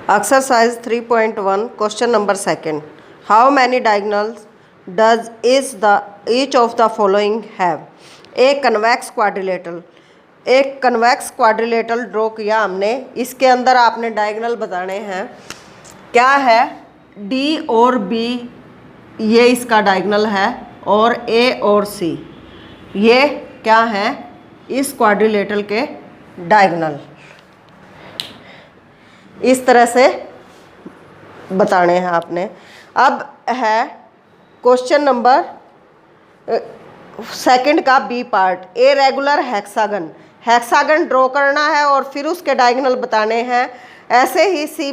Exercise 3.1 question number 2. How many diagonals does each of the following have? एक convex quadrilateral draw किया हमने। इसके अंदर आपने डायगोनल बताने हैं। क्या है? डी और बी ये इसका डायगोनल है और ए और सी ये क्या है? इस क्वाड्रिलेटरल के डायगोनल। इस तरह से बताने हैं आपने। अब है क्वेश्चन नंबर 2 का B part. A regular hexagon draw करना है और फिर उसके डायगोनल बताने हैं। ऐसे ही सी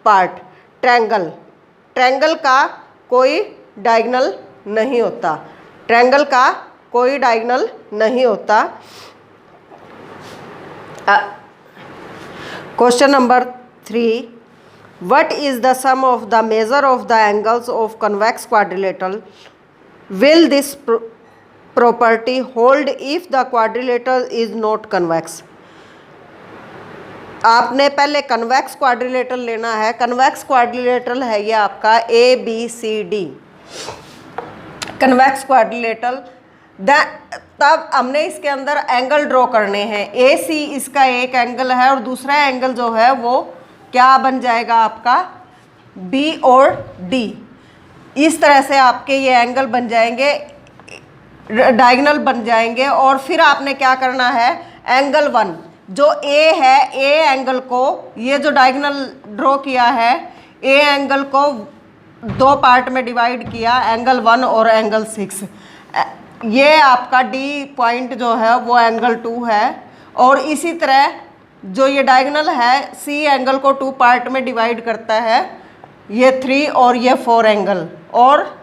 पार्ट ट्रायंगल का कोई डायगोनल नहीं होता। Question number 3, what is the sum of the measure of the angles of convex quadrilateral? Will this property hold if the quadrilateral is not convex? आपने पहले कन्वेक्स क्वाड्रिलेटरल लेना है। Convex quadrilateral है ये आपका ABCD कन्वेक्स क्वाड्रिलेटरल। तब हमने इसके अंदर एंगल ड्रॉ करने हैं। AC इसका एक एंगल है और दूसरा एंगल जो है वो क्या बन जाएगा आपका? B और D। इस तरह से आपके ये एंगल बन जाएंगे, डायगोनल बन जाएंगे। और फिर आपने क्या करना है? एंगल 1 जो A है, A एंगल को, ये जो डायगोनल ड्रॉ किया है, A एंगल को 2 पार्ट में डिवाइड किया, एंगल 1 और एंगल 6। ये आपका D पॉइंट जो है वो एंगल 2 है। और इसी तरह जो ये डायगोनल है C एंगल को 2 पार्ट में डिवाइड करता है, ये 3 और ये 4 एंगल। और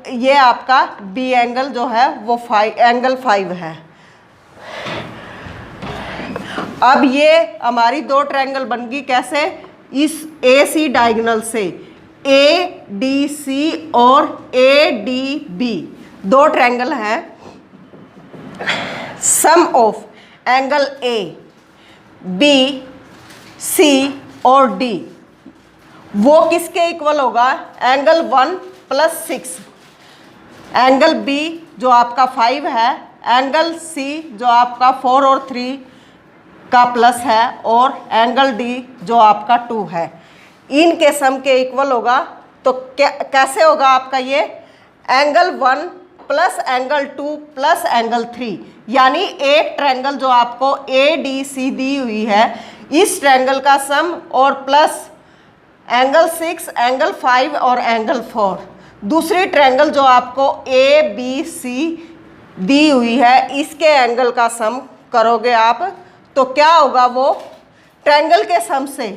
ये आपका B एंगल जो है वो एंगल 5 है। अब ये हमारी 2 ट्रायंगल बन गई। कैसे? इस AC डायगोनल से ADC और ADB 2 ट्रायंगल हैं। Sum of angle A, B, C और D वो किसके इक्वल होगा? एंगल 1 + 6। एंगल B जो आपका 5 है, एंगल C जो आपका 4 और 3 का प्लस है, और एंगल D जो आपका 2 है। इनके सम के इक्वल होगा। तो कैसे होगा आपका ये? Angle 1 plus angle 2 plus angle 3, यानी एक ट्रायंगल जो आपको ADC दी हुई है, इस ट्रायंगल का सम और प्लस एंगल 6, एंगल 5 और एंगल 4। दूसरी ट्रायंगल जो आपको ABC दी हुई है, इसके एंगल का सम करोगे आप तो क्या होगा? वो ट्रायंगल के सम से,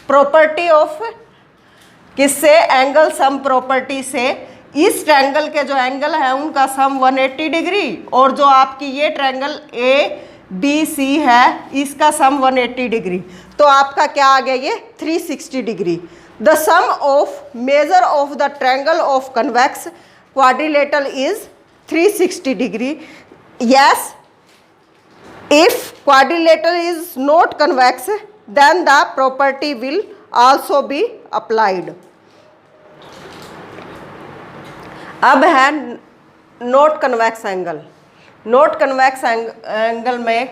प्रॉपर्टी ऑफ किससे? एंगल सम प्रॉपर्टी से इस ट्रायंगल के जो एंगल है उनका सम 180 डिग्री, और जो आपकी ये ट्रायंगल ABC है इसका सम 180 डिग्री। तो आपका क्या आ गया? ये 360 degree. The sum of measure of the triangle of convex quadrilateral is 360 degree. Yes, if quadrilateral is not convex then the property will also be applied. अब है not convex angle. Not convex angle में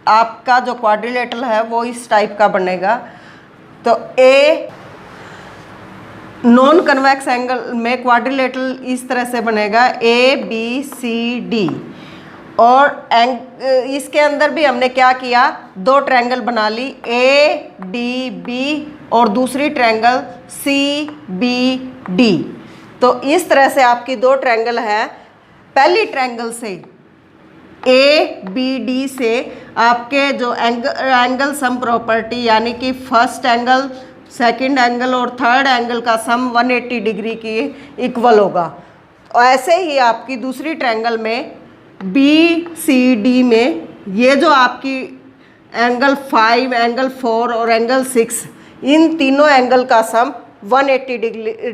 आपका जो quadrilateral है वो इस type का बनेगा। तो ए नॉन कन्वेक्स एंगल में क्वाड्रिलेटरल इस तरह से बनेगा ABCD। और इसके अंदर भी हमने क्या किया? 2 ट्रायंगल बना ली, ADB और दूसरी ट्रायंगल CBD। तो इस तरह से आपकी 2 ट्रायंगल है। पहली ट्रायंगल से ABD से आपके जो एंगल सम प्रॉपर्टी, यानी कि फर्स्ट एंगल, सेकंड एंगल और थर्ड एंगल का सम 180 डिग्री की इक्वल होगा। और ऐसे ही आपकी दूसरी ट्रायंगल में BCD में ये जो आपकी एंगल 5, एंगल 4 और एंगल 6, इन तीनों एंगल का सम 180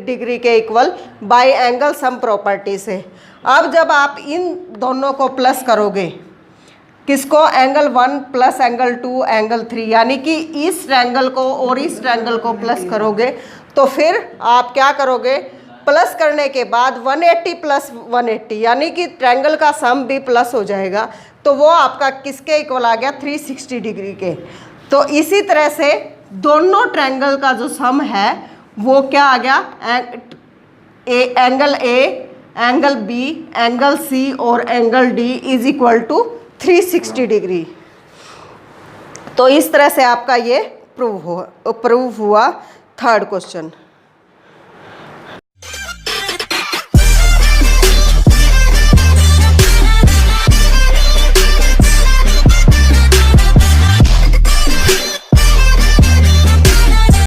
डिग्री के equal bye angle sum property से। अब जब आप इन दोनों को प्लस करोगे किसको, एंगल 1 प्लस एंगल 2 एंगल 3, यानी कि इस ट्रायंगल को और इस ट्रायंगल को प्लस करोगे तो फिर आप क्या करोगे, प्लस करने के बाद 180 प्लस 180 यानी कि ट्रायंगल का सम भी प्लस हो जाएगा, तो वो आपका किसके इक्वल आ गया, 360 डिग्री के। तो इसी तरह से दोनों ट्रायंगल का जो सम है वो क्या आ गया, angle A, angle B, angle C और angle D is equal to 360 degree. तो इस तरह से आपका ये प्रूव हुआ थर्ड क्वेश्चन।